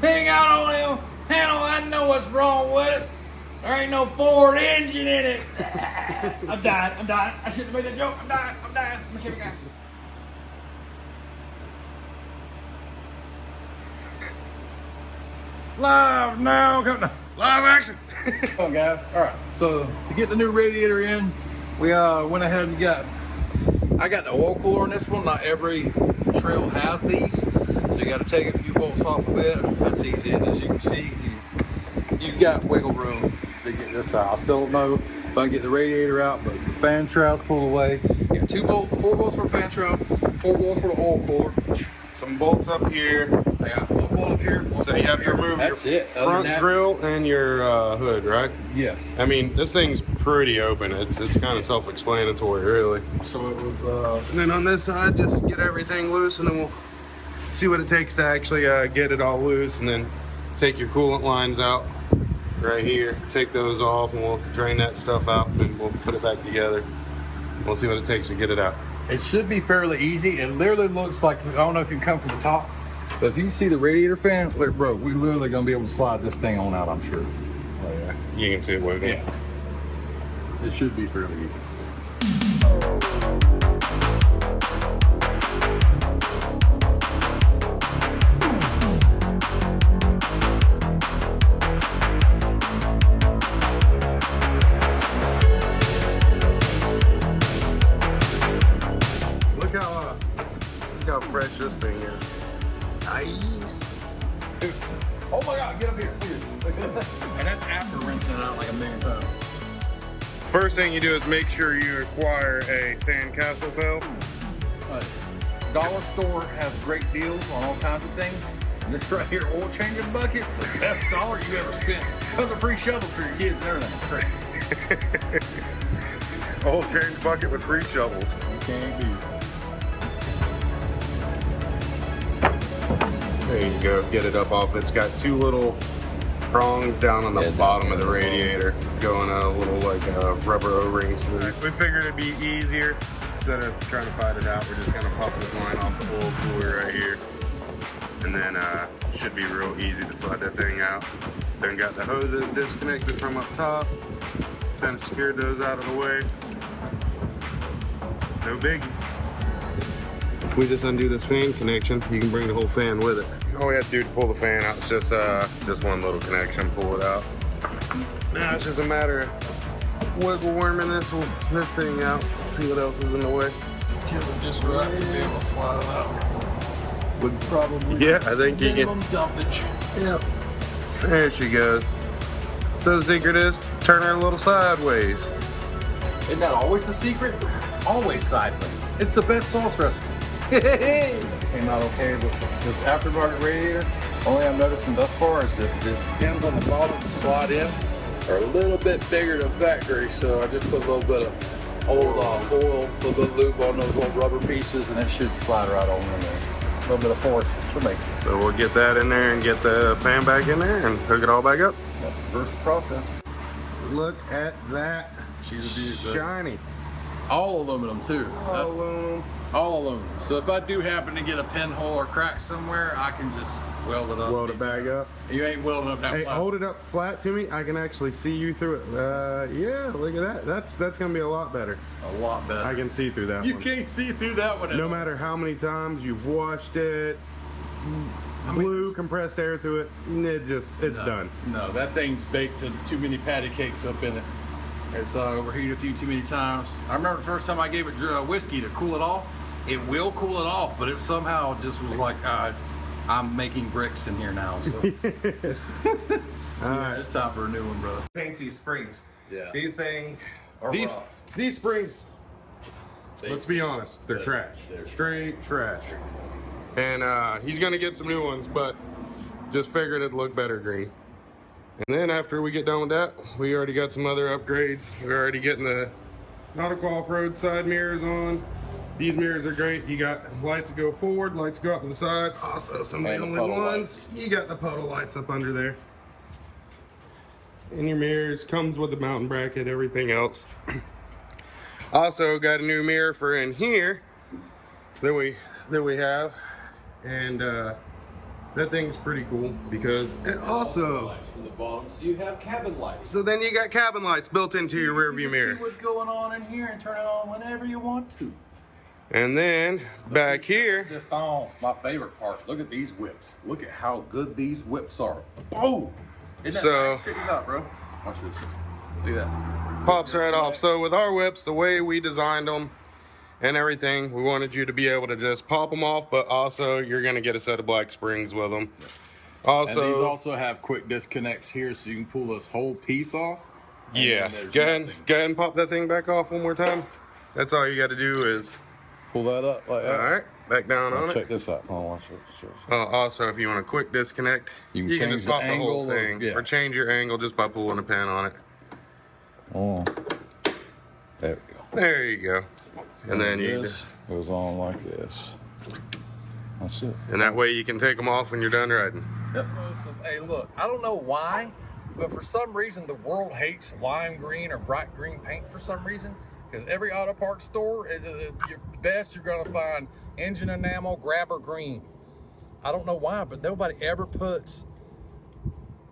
Hang out on him. Hell, I know what's wrong with it. There ain't no Ford engine in it. I'm dying. I shouldn't have made that joke. I'm dying. I'm a shit guy. Live now. Live action. Come on, guys. All right. So to get the new radiator in, we went ahead and I got the oil cooler on this one. Not every trail has these, so you got to take a few bolts off of it. That's easy, and as you can see, you got wiggle room to get this out. I still don't know if I can get the radiator out, but the fan shroud's pulled away. You got 4 bolts for the fan shroud, 4 bolts for the oil cooler. Some bolts up here. I got 1 bolt up here. So you have to remove your front grill and your hood, right? Yes. I mean, this thing's pretty open. It's kind of self-explanatory, really. So it was. And then on this side, just get everything loose, and then we'll see what it takes to actually get it all loose, and then take your coolant lines out right here. Take those off, and we'll drain that stuff out, and then we'll put it back together. We'll see what it takes to get it out. It should be fairly easy. It literally looks like, I don't know if you can come from the top, but if you see the radiator fan, look, bro, we literally gonna be able to slide this thing on out, I'm sure. Oh yeah, you can see it working. Yeah. It should be fairly easy. Look how fresh this thing is. Nice. Oh my God, get up here. And that's after rinsing it out like a million times. First thing you do is make sure you acquire a sandcastle pail. Dollar store has great deals on all kinds of things. And this right here, oil changing bucket, the best dollar you ever spent. Comes with free shovels for your kids and everything. Great. Oil change bucket with free shovels. You can't beat it. There you go, get it up off. It's got 2 little prongs down on the bottom of the radiator, going a little like rubber O-rings. We figured it'd be easier instead of trying to fight it out. We're just gonna pop this line off the oil cooler right here, and then it should be real easy to slide that thing out. Then got the hoses disconnected from up top, kind of secured those out of the way. No biggie. If we just undo this fan connection, you can bring the whole fan with it. All we have to do to pull the fan out is just one little connection, pull it out. Now it's just a matter of wiggle worming this thing out, see what else is in the way. Just right to be able to slide it out. Would probably I think you can. Dumpage. Yep. There she goes. So the secret is turn her a little sideways. Isn't that always the secret? Always sideways. It's the best sauce recipe. Came out okay with this aftermarket radiator. Only I'm noticing thus far is that the pins on the bottom to slide in are a little bit bigger than factory, so I just put a little bit of old oil, a little bit of lube on those little rubber pieces, and it should slide right on in there. A little bit of force should make it. So we'll get that in there and get the fan back in there and hook it all back up. That's the first process. Look at that. She's a beauty. Shiny. All aluminum too. All aluminum. All aluminum. So if I do happen to get a pinhole or crack somewhere, I can just weld it up. Weld it back up. You ain't welding up that Hey, flat. hold it up flat to me. I can actually see you through it. Yeah, look at that. That's gonna be a lot better. A lot better. I can see through that You one. can't see through that one at No all. matter how many times you've washed it, blew compressed air through it, it's done. No, that thing's baked to too many patty cakes up in it. It's overheated a few too many times. I remember the first time I gave it whiskey to cool it off. It will cool it off, but it somehow just was like, I'm making bricks in here now. So. It's time for a new one, brother. Paint these springs. Yeah. These things are rough. These springs, let's be honest, they're trash. They're straight trash. And he's gonna get some new ones, but just figured it'd look better green. And then after we get done with that, we already got some other upgrades. We're already getting the Nautical off-road side mirrors on. These mirrors are great. You got lights that go forward, lights go up to the side. Also, some of the only ones, you got the puddle lights up under there. And your mirrors, comes with the mountain bracket, everything else. Also got a new mirror for in here that we have. And that thing's pretty cool because it also. Lights from the bottom, so you have cabin lights. So then you got cabin lights built into your rear view mirror. See what's going on in here and turn it on whenever you want to. And then back here. Resistance, my favorite part. Look at these whips. Look at how good these whips are. Oh! Isn't that nice? Check this out, bro. Watch this. Look at that. Pops right off. So with our whips, the way we designed them and everything, we wanted you to be able to just pop them off, but also you're going to get a set of black springs with them. Also, and these also have quick disconnects here, so you can pull this whole piece off. Yeah. Go ahead and pop that thing back off one more time. That's all you got to do is pull that up like that. All right, back down on it. Check this out. Oh, watch this. Also, if you want a quick disconnect, you can just pop the whole thing or change your angle just by pulling a pin on it. Oh, there we go. There you go. And then you just goes on like this. That's it. And that way you can take them off when you're done riding. Yep. Hey, look, I don't know why, but for some reason the world hates lime green or bright green paint for some reason. Because every auto parts store, your best you're gonna find engine enamel, grabber green. I don't know why, but nobody ever puts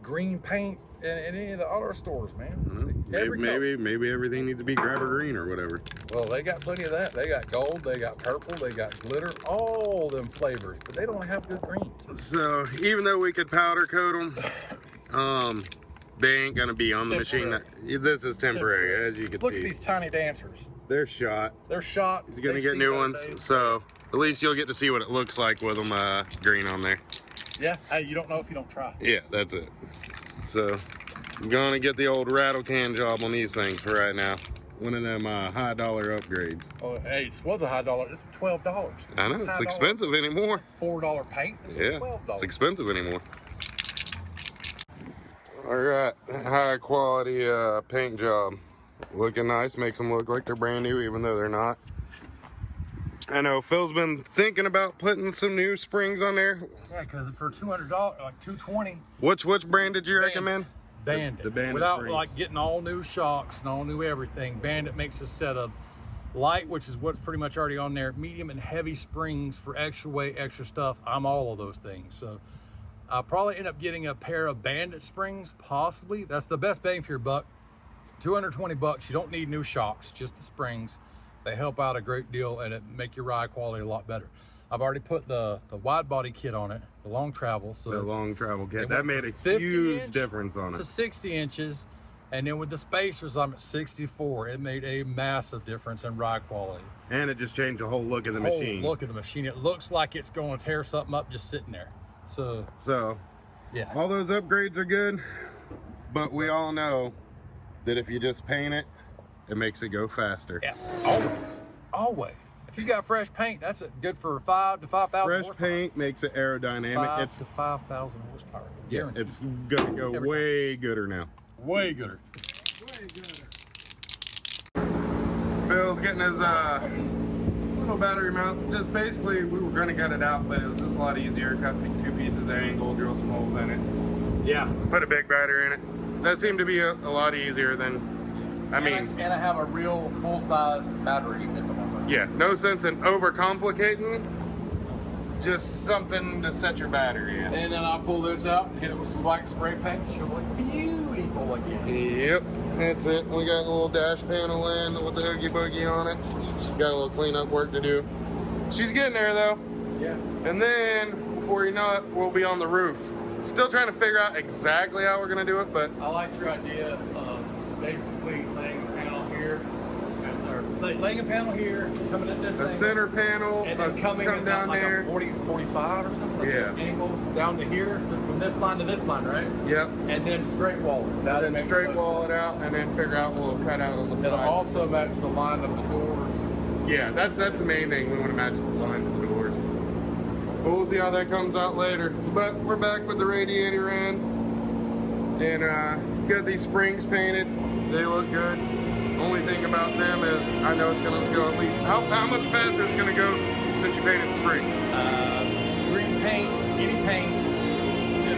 green paint in any of the auto stores, man. Maybe everything needs to be grabber green or whatever. Well, they got plenty of that. They got gold, they got purple, they got glitter, all them flavors, but they don't have good greens. So even though we could powder coat them, they ain't gonna be on the machine. This is temporary, as you can see. Look at these tiny dancers. They're shot. They're shot. He's gonna get new ones, so at least you'll get to see what it looks like with them green on there. Yeah, hey, you don't know if you don't try. Yeah, that's it. So I'm gonna get the old rattle can job on these things for right now. One of them high dollar upgrades. Oh, hey, this was a high dollar. It's $12. I know, it's expensive anymore. $4 paint. Yeah, $12. it's expensive anymore. All right, high quality paint job. Looking nice, makes them look like they're brand new even though they're not. I know Phil's been thinking about putting some new springs on there. Yeah, because for $200, like $220. Which brand did you recommend? Bandit. The Bandit Without springs. like getting all new shocks and all new everything. Bandit makes a set of light, which is what's pretty much already on there, medium and heavy springs for extra weight, extra stuff. I'm all of those things. So I'll probably end up getting a pair of Bandit springs, possibly. That's the best bang for your buck. $220. You don't need new shocks, just the springs. They help out a great deal and it make your ride quality a lot better. I've already put the wide body kit on it, the long travel. So the long travel kit. That made a huge difference on it. To 60 inches. And then with the spacers, I'm at 64. It made a massive difference in ride quality. And it just changed the whole look of the machine. Look at the machine. It looks like it's going to tear something up just sitting there. So yeah. All those upgrades are good, but we all know that if you just paint it, it makes it go faster. Yeah, always. If you got fresh paint, that's good for 5,000 to 5,000 Fresh horsepower. paint makes it aerodynamic. 5,000 to 5,000 horsepower. Yeah, Guaranteed. it's gonna go way gooder now. Way gooder. Way gooder. Phil's getting his little battery mount. Just basically, we were gonna get it out, but it was just a lot easier. Cut 2 pieces of angle, drill some holes in it. Yeah. Put a big battery in it. That seemed to be a lot easier than. I mean, and I have a real full-size battery at the moment. Yeah, no sense in overcomplicating. Just something to set your battery in. And then I'll pull this out and hit it with some black spray paint. She'll look beautiful again. Yep, that's it. We got a little dash panel in with the Oogie Boogie on it. Got a little cleanup work to do. She's getting there though. Yeah. And then, before you know it, we'll be on the roof. Still trying to figure out exactly how we're gonna do it, but I like your idea of basically laying a panel here, or laying a panel here, coming at this a center panel, and then coming come down like there. a 40, 45 or something like Yeah. that, angle down to here, from this line to this line, right? Yep. And then straight wall it. That'd Then make straight most wall sense. it out, and then figure out what we'll cut out on the It'll side. also match the line of the doors. Yeah, that's the main thing. We want to match the lines of the doors. But we'll see how that comes out later. But we're back with the radiator in. And got these springs painted. They look good. Only thing about them is I know it's going to go at least... How much faster it's going to go since you painted the springs? Green paint, any paint,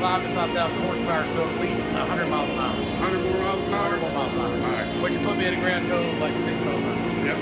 5 to 5,000 horsepower, so at least 100 miles an hour. 100 more miles an hour? 100 more miles an hour. All right. Which would put me at a grand total of like 6 miles an hour. Yep.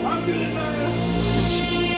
I'm good at that.